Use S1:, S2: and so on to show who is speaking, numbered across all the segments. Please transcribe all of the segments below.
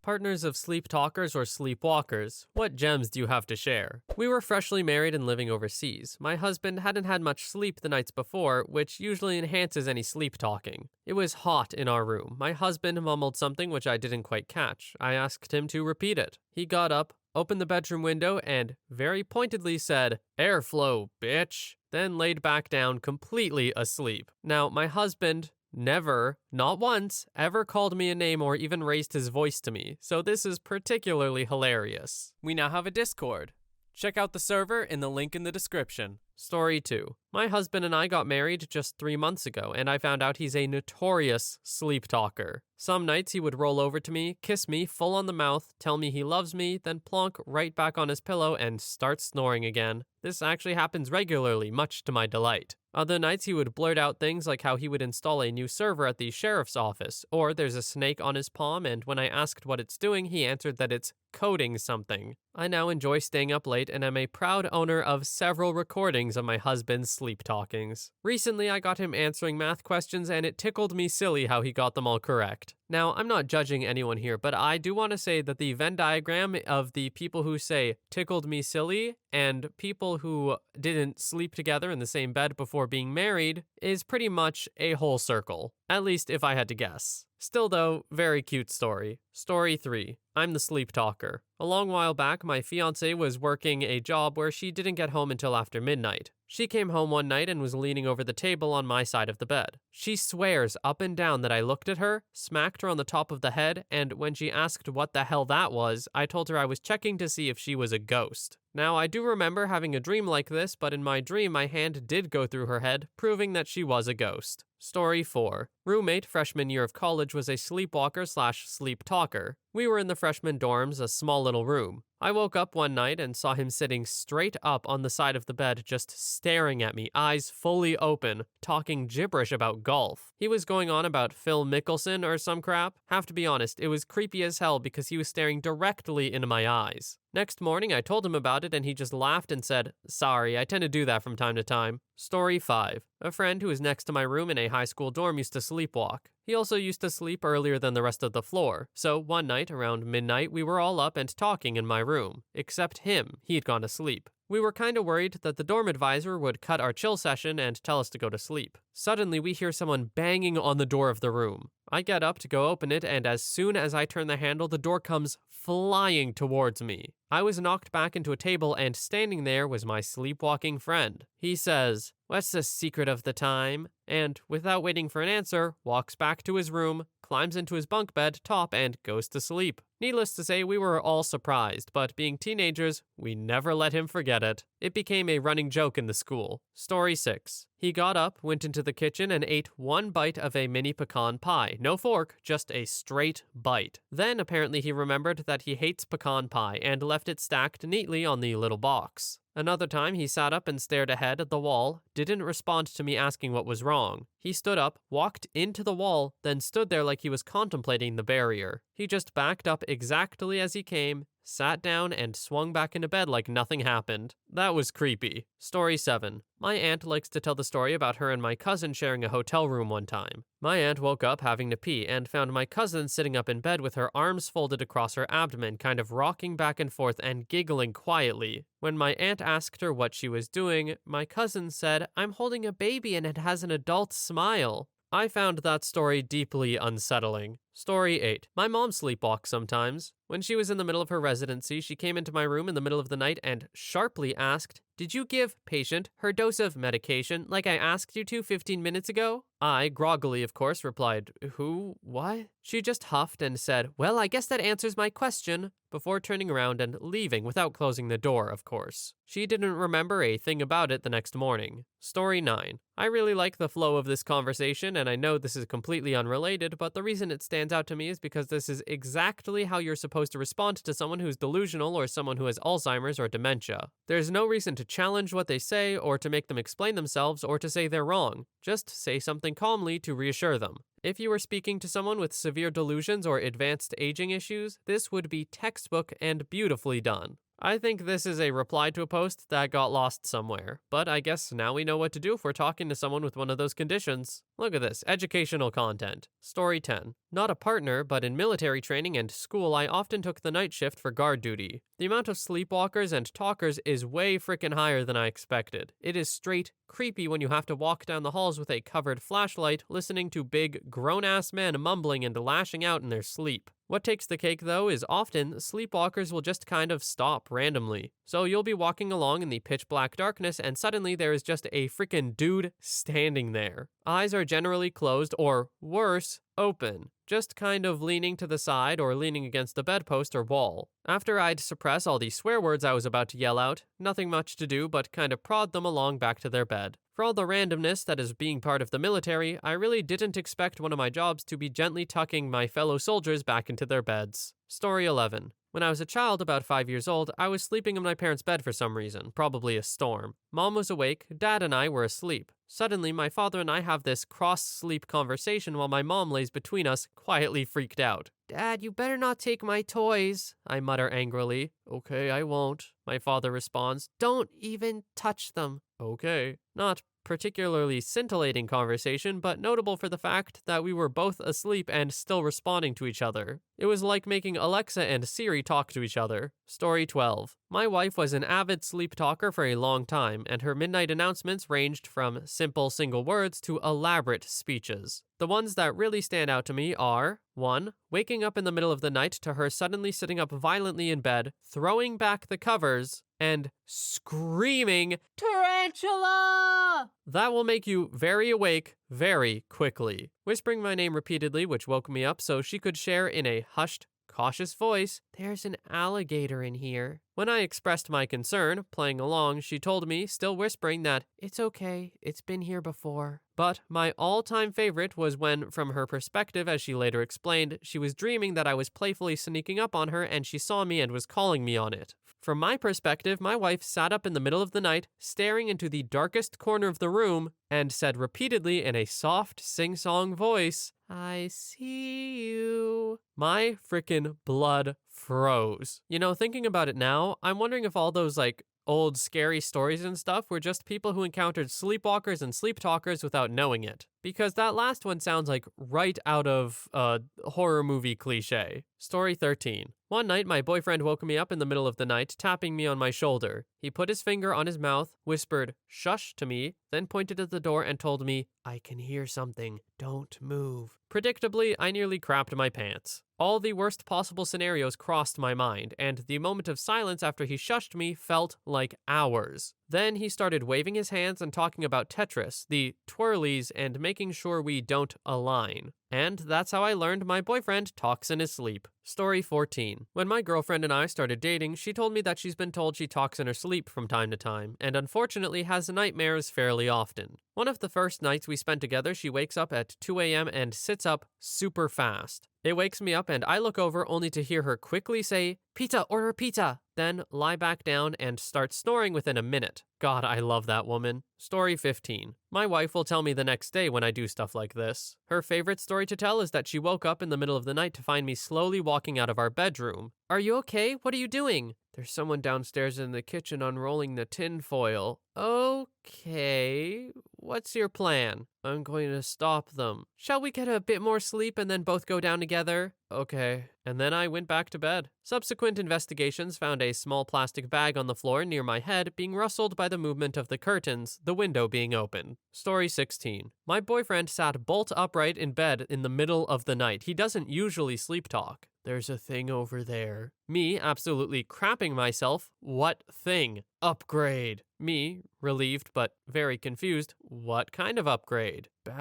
S1: Partners of sleep talkers or sleepwalkers, what gems do you have to share? We were freshly married and living overseas. My husband hadn't had much sleep the nights before, which usually enhances any sleep talking. It was hot in our room. My husband mumbled something which I didn't quite catch. I asked him to repeat it. He got up, opened the bedroom window, and very pointedly said, "Airflow, bitch," then laid back down completely asleep. Now, my husband never, not once, ever called me a name or even raised his voice to me, so this is particularly hilarious. We now have a Discord. Check out the server in the link in the description. Story 2. My husband and I got married just 3 months ago, and I found out he's a notorious sleep talker. Some nights he would roll over to me, kiss me full on the mouth, tell me he loves me, then plonk right back on his pillow and start snoring again. This actually happens regularly, much to my delight. Other nights he would blurt out things like how he would install a new server at the sheriff's office, or there's a snake on his palm, and when I asked what it's doing, he answered that it's coding something. I now enjoy staying up late and am a proud owner of several recordings of my husband's sleep talkings. Recently, I got him answering math questions, and it tickled me silly how he got them all correct. Now, I'm not judging anyone here, but I do want to say that the Venn diagram of the people who say tickled me silly and people who didn't sleep together in the same bed before being married is pretty much a whole circle, at least if I had to guess. Still though, very cute story. Story 3. I'm the sleep talker. A long while back, my fiancée was working a job where she didn't get home until after midnight. She came home one night and was leaning over the table on my side of the bed. She swears up and down that I looked at her, smacked her on the top of the head, and when she asked what the hell that was, I told her I was checking to see if she was a ghost. Now, I do remember having a dream like this, but in my dream, my hand did go through her head, proving that she was a ghost. Story 4. Roommate freshman year of college was a sleepwalker / sleep talker. We were in the freshman dorms, a small little room. I woke up one night and saw him sitting straight up on the side of the bed, just staring at me, eyes fully open, talking gibberish about golf. He was going on about Phil Mickelson or some crap. Have to be honest, it was creepy as hell because he was staring directly into my eyes. Next morning, I told him about it and he just laughed and said, "Sorry, I tend to do that from time to time." Story 5. A friend who was next to my room in a high school dorm used to sleepwalk. He also used to sleep earlier than the rest of the floor, so one night around midnight we were all up and talking in my room, except him, he'd gone to sleep. We were kinda worried that the dorm advisor would cut our chill session and tell us to go to sleep. Suddenly we hear someone banging on the door of the room. I get up to go open it, and as soon as I turn the handle, the door comes flying towards me. I was knocked back into a table, and standing there was my sleepwalking friend. He says, "What's the secret of the time?" And, without waiting for an answer, walks back to his room, climbs into his bunk bed top, and goes to sleep. Needless to say, we were all surprised, but being teenagers, we never let him forget it. It became a running joke in the school. Story 6. He got up, went into the kitchen, and ate one bite of a mini pecan pie. No fork, just a straight bite. Then, apparently, he remembered that he hates pecan pie and left it stacked neatly on the little box. Another time, he sat up and stared ahead at the wall, didn't respond to me asking what was wrong. He stood up, walked into the wall, then stood there like he was contemplating the barrier. He just backed up exactly as he came, sat down, and swung back into bed like nothing happened. That was creepy. Story 7. My aunt likes to tell the story about her and my cousin sharing a hotel room one time. My aunt woke up having to pee and found my cousin sitting up in bed with her arms folded across her abdomen, kind of rocking back and forth and giggling quietly. When my aunt asked her what she was doing, my cousin said, "I'm holding a baby and it has an adult smile." I found that story deeply unsettling. Story 8. My mom sleepwalks sometimes. When she was in the middle of her residency, she came into my room in the middle of the night and sharply asked, "Did you give patient her dose of medication like I asked you to 15 minutes ago?" I, groggily of course, replied, "Who? What?" She just huffed and said, "Well, I guess that answers my question," before turning around and leaving without closing the door, of course. She didn't remember a thing about it the next morning. Story 9. I really like the flow of this conversation, and I know this is completely unrelated, but the reason it stands out to me is because this is exactly how you're supposed to respond to someone who's delusional or someone who has Alzheimer's or dementia. There's no reason to challenge what they say or to make them explain themselves or to say they're wrong. Just say something calmly to reassure them. If you were speaking to someone with severe delusions or advanced aging issues, this would be textbook and beautifully done. I think this is a reply to a post that got lost somewhere, but I guess now we know what to do if we're talking to someone with one of those conditions. Look at this educational content. Story 10. Not a partner, but in military training and school, I often took the night shift for guard duty. The amount of sleepwalkers and talkers is way frickin' higher than I expected. It is straight creepy when you have to walk down the halls with a covered flashlight, listening to big, grown ass men mumbling and lashing out in their sleep. What takes the cake, though, is often sleepwalkers will just kind of stop randomly. So you'll be walking along in the pitch black darkness, and suddenly there is just a freaking dude standing there. Eyes are generally closed, or worse, open, just kind of leaning to the side or leaning against the bedpost or wall. After I'd suppress all the swear words I was about to yell out, nothing much to do but kind of prod them along back to their bed. For all the randomness that is being part of the military, I really didn't expect one of my jobs to be gently tucking my fellow soldiers back into their beds. Story 11. When I was a child, about 5 years old, I was sleeping in my parents' bed for some reason, probably a storm. Mom was awake, Dad and I were asleep. Suddenly, my father and I have this cross-sleep conversation while my mom lays between us, quietly freaked out. Dad, you better not take my toys, I mutter angrily. Okay, I won't, my father responds. Don't even touch them. Okay. Not particularly scintillating conversation, but notable for the fact that we were both asleep and still responding to each other. It was like making Alexa and Siri talk to each other. Story 12. My wife was an avid sleep talker for a long time, and her midnight announcements ranged from simple single words to elaborate speeches. The ones that really stand out to me are 1. Waking up in the middle of the night to her suddenly sitting up violently in bed, throwing back the covers, and screaming, "Tarantula!" That will make you very awake very quickly. Whispering my name repeatedly, which woke me up so she could share in a hushed, cautious voice, "There's an alligator in here." When I expressed my concern, playing along, she told me, still whispering, that it's okay, it's been here before. But my all-time favorite was when, from her perspective, as she later explained, she was dreaming that I was playfully sneaking up on her and she saw me and was calling me on it. From my perspective, my wife sat up in the middle of the night, staring into the darkest corner of the room, and said repeatedly in a soft, sing-song voice, "I see you." My frickin' blood froze. You know, thinking about it now, I'm wondering if all those, old scary stories and stuff were just people who encountered sleepwalkers and sleep talkers without knowing it. Because that last one sounds like right out of a horror movie cliche. Story 13. One night, my boyfriend woke me up in the middle of the night, tapping me on my shoulder. He put his finger on his mouth, whispered, "Shush," to me, then pointed at the door and told me, "I can hear something. Don't move." Predictably, I nearly crapped my pants. All the worst possible scenarios crossed my mind, and the moment of silence after he shushed me felt like hours. Then he started waving his hands and talking about Tetris, the twirlies, and making sure we don't align. And that's how I learned my boyfriend talks in his sleep. Story 14. When my girlfriend and I started dating, she told me that she's been told she talks in her sleep from time to time, and unfortunately has nightmares fairly often. One of the first nights we spent together, she wakes up at 2 a.m. and sits up super fast. It wakes me up and I look over only to hear her quickly say, "Pizza, order pizza," then lie back down and start snoring within a minute. God, I love that woman. Story 15. My wife will tell me the next day when I do stuff like this. Her favorite story to tell is that she woke up in the middle of the night to find me slowly walking out of our bedroom. "Are you okay? What are you doing?" "There's someone downstairs in the kitchen unrolling the tin foil." "Okay, what's your plan?" "I'm going to stop them." "Shall we get a bit more sleep and then both go down together?" "Okay." And then I went back to bed. Subsequent investigations found a small plastic bag on the floor near my head being rustled by the movement of the curtains, the window being open. Story 16. My boyfriend sat bolt upright in bed in the middle of the night. He doesn't usually sleep talk. "There's a thing over there." Me, absolutely crapping myself. What thing? "Upgrade." Me, relieved but very confused. What kind of upgrade? "Bag."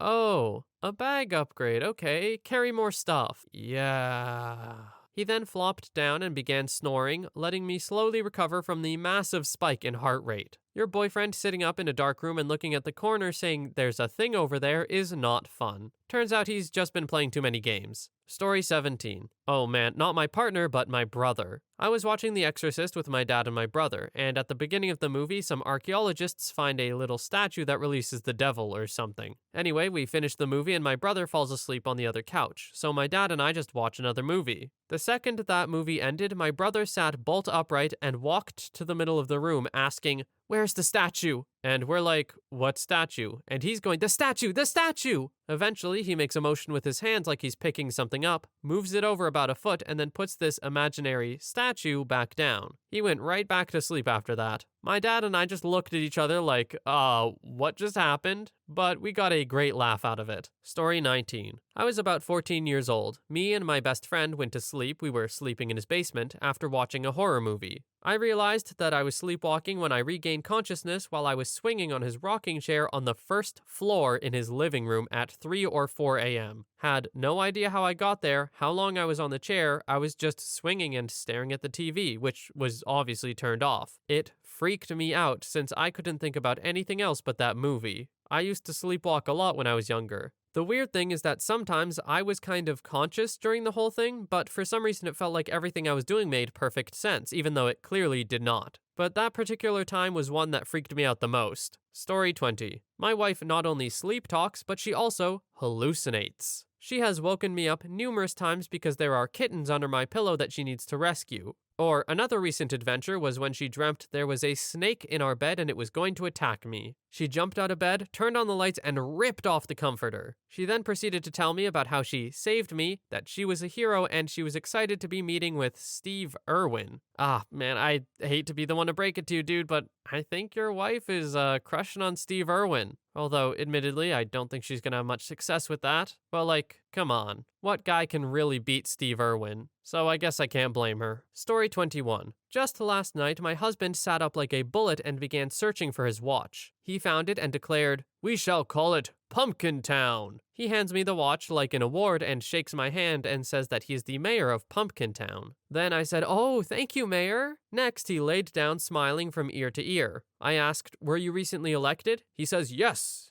S1: "Oh, a bag upgrade. Okay, carry more stuff." "Yeah." He then flopped down and began snoring, letting me slowly recover from the massive spike in heart rate. Your boyfriend sitting up in a dark room and looking at the corner saying there's a thing over there is not fun. Turns out he's just been playing too many games. Story 17. Oh man, not my partner, but my brother. I was watching The Exorcist with my dad and my brother, and at the beginning of the movie, some archaeologists find a little statue that releases the devil or something. Anyway, we finish the movie and my brother falls asleep on the other couch, so my dad and I just watch another movie. The second that movie ended, my brother sat bolt upright and walked to the middle of the room asking, "Where's the statue?" And we're like, "What statue?" And he's going, "The statue! The statue!" Eventually, he makes a motion with his hands like he's picking something up, moves it over about a foot, and then puts this imaginary statue back down. He went right back to sleep after that. My dad and I just looked at each other like, what just happened? But we got a great laugh out of it. Story 19. I was about 14 years old. Me and my best friend went to sleep. We were sleeping in his basement after watching a horror movie. I realized that I was sleepwalking when I regained consciousness while I was swinging on his rocking chair on the first floor in his living room at 3 or 4 a.m. Had no idea how I got there, how long I was on the chair. I was just swinging and staring at the TV, which was obviously turned off. It freaked me out since I couldn't think about anything else but that movie. I used to sleepwalk a lot when I was younger. The weird thing is that sometimes I was kind of conscious during the whole thing, but for some reason it felt like everything I was doing made perfect sense, even though it clearly did not. But that particular time was one that freaked me out the most. Story 20. My wife not only sleep talks, but she also hallucinates. She has woken me up numerous times because there are kittens under my pillow that she needs to rescue. Or another recent adventure was when she dreamt there was a snake in our bed and it was going to attack me. She jumped out of bed, turned on the lights, and ripped off the comforter. She then proceeded to tell me about how she saved me, that she was a hero, and she was excited to be meeting with Steve Irwin. Ah, man, I hate to be the one to break it to you, dude, but I think your wife is crushing on Steve Irwin. Although, admittedly, I don't think she's gonna have much success with that. But like, come on. What guy can really beat Steve Irwin? So I guess I can't blame her. Story 21. Just last night, my husband sat up like a bullet and began searching for his watch. He found it and declared, "We shall call it Pumpkin Town." He hands me the watch like an award and shakes my hand and says that he is the mayor of Pumpkin Town. Then I said, "Oh, thank you, mayor." Next, he laid down smiling from ear to ear. I asked, "Were you recently elected?" He says,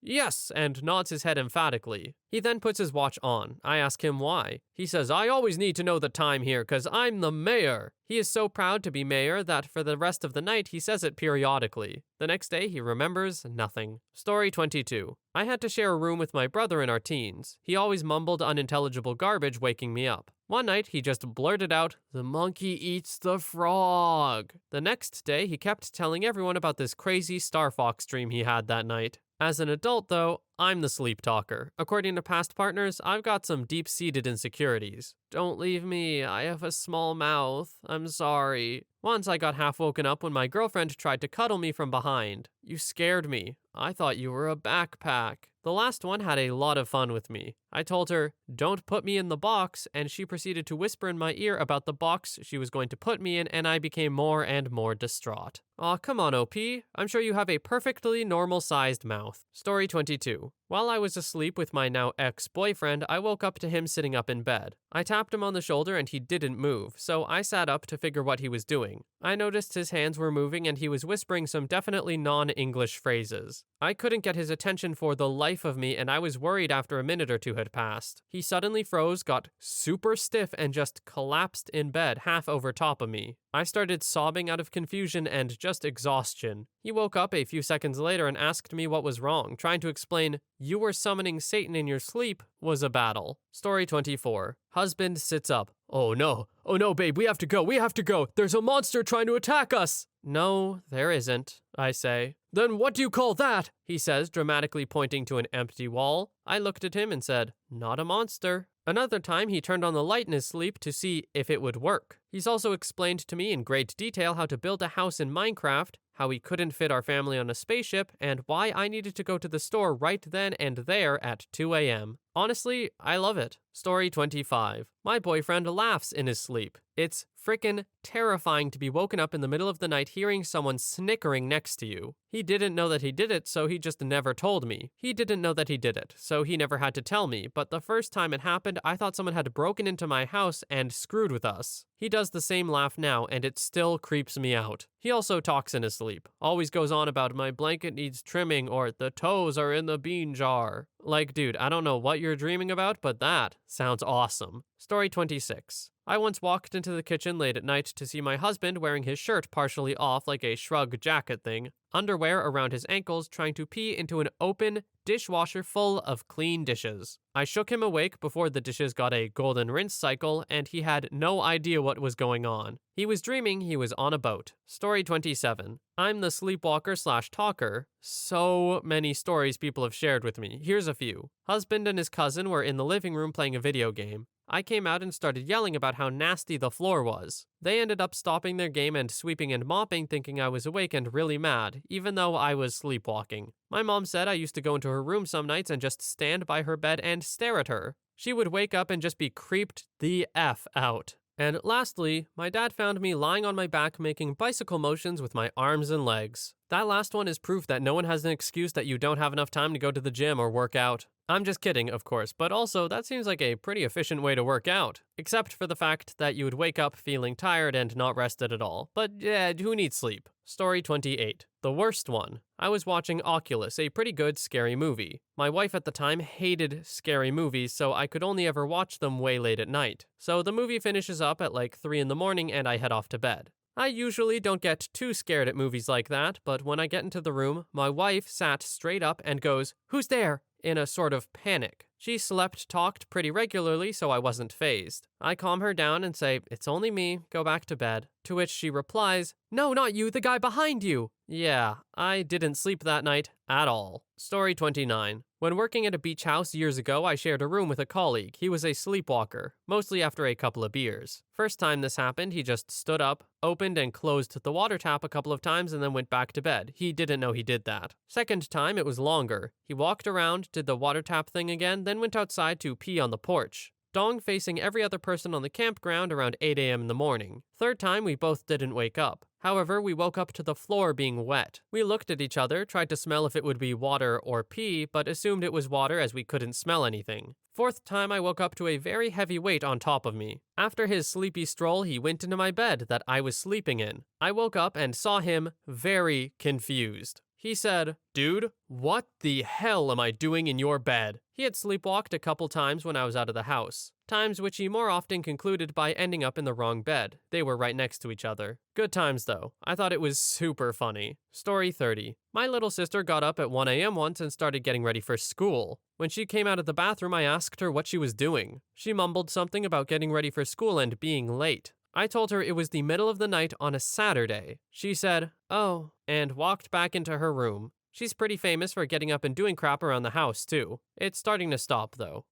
S1: Yes, and nods his head emphatically. He then puts his watch on. I ask him why. He says, "I always need to know the time here, 'cause I'm the mayor." He is so proud to be mayor that for the rest of the night he says it periodically. The next day he remembers nothing. Story 22. I had to share a room with my brother in our teens. He always mumbled unintelligible garbage, waking me up. One night he just blurted out, "The monkey eats the frog." The next day he kept telling everyone about this crazy Star Fox dream he had that night. As an adult, though, I'm the sleep talker. According to past partners, I've got some deep-seated insecurities. "Don't leave me, I have a small mouth. I'm sorry." Once I got half woken up when my girlfriend tried to cuddle me from behind. "You scared me. I thought you were a backpack." The last one had a lot of fun with me. I told her, "Don't put me in the box," and she proceeded to whisper in my ear about the box she was going to put me in, and I became more and more distraught. Aw, come on, OP. I'm sure you have a perfectly normal-sized mouth. Story 22. While I was asleep with my now ex-boyfriend, I woke up to him sitting up in bed. I tapped him on the shoulder and he didn't move, so I sat up to figure what he was doing. I noticed his hands were moving and he was whispering some definitely non-English phrases. I couldn't get his attention for the life of me, and I was worried after a minute or two had passed. He suddenly froze, got super stiff, and just collapsed in bed, half over top of me. I started sobbing out of confusion and just exhaustion. He woke up a few seconds later and asked me what was wrong, trying to explain, "You were summoning Satan in your sleep was a battle." Story 24. Husband sits up. Oh no, babe, we have to go. There's a monster trying to attack us." "No, there isn't," I say. "Then what do you call that?" he says, dramatically pointing to an empty wall. I looked at him and said, "Not a monster." Another time, he turned on the light in his sleep to see if it would work. He's also explained to me in great detail how to build a house in Minecraft, how he couldn't fit our family on a spaceship, and why I needed to go to the store right then and there at 2 a.m. Honestly, I love it. Story 25. My boyfriend laughs in his sleep. It's frickin' terrifying to be woken up in the middle of the night hearing someone snickering next to you. He didn't know that he did it, so he just never told me. He didn't know that he did it, so he never had to tell me, but the first time it happened, I thought someone had broken into my house and screwed with us. He does the same laugh now, and it still creeps me out. He also talks in his sleep. Always goes on about my blanket needs trimming or the toes are in the bean jar. Like, dude, I don't know what you're dreaming about, but that sounds awesome. Story 26. I once walked into the kitchen late at night to see my husband wearing his shirt partially off like a shrug jacket thing, underwear around his ankles, trying to pee into an open dishwasher full of clean dishes. I shook him awake before the dishes got a golden rinse cycle, and he had no idea what was going on. He was dreaming he was on a boat. Story 27. I'm the sleepwalker slash talker. So many stories people have shared with me. Here's a few. Husband and his cousin were in the living room playing a video game. I came out and started yelling about how nasty the floor was. They ended up stopping their game and sweeping and mopping, thinking I was awake and really mad, even though I was sleepwalking. My mom said I used to go into her room some nights and just stand by her bed and stare at her. She would wake up and just be creeped the F out. And lastly, my dad found me lying on my back making bicycle motions with my arms and legs. That last one is proof that no one has an excuse that you don't have enough time to go to the gym or work out. I'm just kidding, of course, but also that seems like a pretty efficient way to work out. Except for the fact that you would wake up feeling tired and not rested at all. But yeah, who needs sleep? Story 28. The worst one. I was watching Oculus, a pretty good scary movie. My wife at the time hated scary movies, so I could only ever watch them way late at night. So the movie finishes up at like 3 in the morning and I head off to bed. I usually don't get too scared at movies like that, but when I get into the room, my wife sat straight up and goes, "Who's there?" in a sort of panic. She talked pretty regularly, so I wasn't fazed. I calm her down and say, "It's only me, go back to bed." To which she replies, "No, not you, the guy behind you." Yeah, I didn't sleep that night at all. Story 29. When working at a beach house years ago, I shared a room with a colleague. He was a sleepwalker, mostly after a couple of beers. First time this happened, he just stood up, opened and closed the water tap a couple of times, and then went back to bed. He didn't know he did that. Second time, it was longer. He walked around, did the water tap thing again, then went outside to pee on the porch. Dong facing every other person on the campground around 8 a.m. in the morning. Third time, we both didn't wake up. However, we woke up to the floor being wet. We looked at each other, tried to smell if it would be water or pee, but assumed it was water as we couldn't smell anything. Fourth time, I woke up to a very heavy weight on top of me. After his sleepy stroll, he went into my bed that I was sleeping in. I woke up and saw him very confused. He said, "Dude, what the hell am I doing in your bed?" He had sleepwalked a couple times when I was out of the house. Times which he more often concluded by ending up in the wrong bed. They were right next to each other. Good times though. I thought it was super funny. Story 30. My little sister got up at 1 a.m. once and started getting ready for school. When she came out of the bathroom, I asked her what she was doing. She mumbled something about getting ready for school and being late. I told her it was the middle of the night on a Saturday. She said, "Oh," and walked back into her room. She's pretty famous for getting up and doing crap around the house, too. It's starting to stop, though.